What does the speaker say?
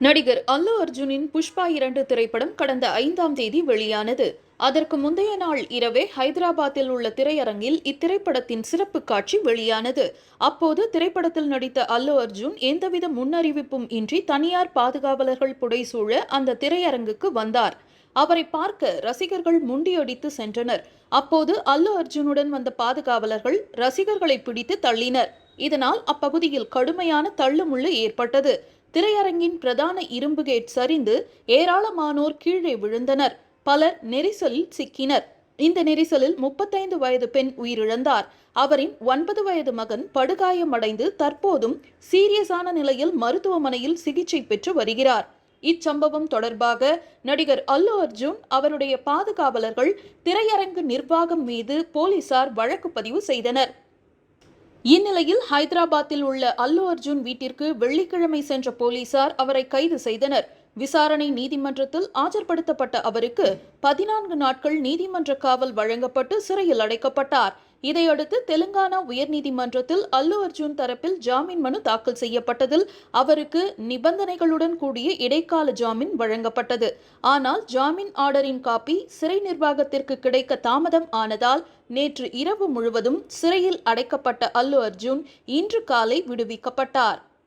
நடிகர் அல்லு அர்ஜுனின் புஷ்பா 2 திரைப்படம் கடந்த 5ஆம் தேதி வெளியானது. அதற்கு முந்தைய நாள் இரவே ஹைதராபாத்தில் உள்ள திரையரங்கில் இத்திரைப்படத்தின் சிறப்பு காட்சி வெளியானது. அப்போது திரைப்படத்தில் நடித்த அல்லு அர்ஜுன் எந்தவித முன்னறிவிப்பும் இன்றி தனியார் பாதுகாவலர்கள் புடைசூழ அந்த திரையரங்குக்கு வந்தார். அவரை பார்க்க ரசிகர்கள் முண்டியடித்து சென்றனர். அப்போது அல்லு அர்ஜுனுடன் வந்த பாதுகாவலர்கள் ரசிகர்களை பிடித்து தள்ளினர். இதனால் அப்பகுதியில் கடுமையான தள்ளுமுள்ளு ஏற்பட்டது. திரையரங்கின் பிரதான இரும்பு கேட் சரிந்து ஏராளமானோர் கீழே விழுந்தனர். பலர் நெரிசலில் சிக்கினர். இந்த நெரிசலில் 35 வயது பெண் உயிரிழந்தார். அவரின் 9 வயது மகன் படுகாயமடைந்து தற்போதும் சீரியஸான நிலையில் மருத்துவமனையில் சிகிச்சை பெற்று வருகிறார். இச்சம்பவம் தொடர்பாக நடிகர் அல்லு அர்ஜுன், அவருடைய பாதுகாவலர்கள், திரையரங்கு நிர்வாகம் மீது போலீசார் வழக்கு பதிவு செய்தனர். இந்நிலையில் ஹைதராபாத்தில் உள்ள அல்லு அர்ஜுன் வீட்டிற்கு வெள்ளிக்கிழமை சென்ற போலீசார் அவரை கைது செய்தனர். விசாரணை நீதிமன்றத்தில் ஆஜர்படுத்தப்பட்ட அவருக்கு 14 நாட்கள் நீதிமன்ற காவல் வழங்கப்பட்டு சிறையில் அடைக்கப்பட்டார். இதையடுத்து தெலுங்கானா உயர்நீதிமன்றத்தில் அல்லு அர்ஜுன் தரப்பில் ஜாமீன் மனு தாக்கல் செய்யப்பட்டதில் அவருக்கு நிபந்தனைகளுடன் கூடிய இடைக்கால ஜாமீன் வழங்கப்பட்டது. ஆனால் ஜாமீன் ஆர்டரின் காப்பி சிறை நிர்வாகத்திற்கு கிடைக்க தாமதம் ஆனதால் நேற்று இரவு முழுவதும் சிறையில் அடைக்கப்பட்ட அல்லு அர்ஜுன் இன்று காலை விடுவிக்கப்பட்டார்.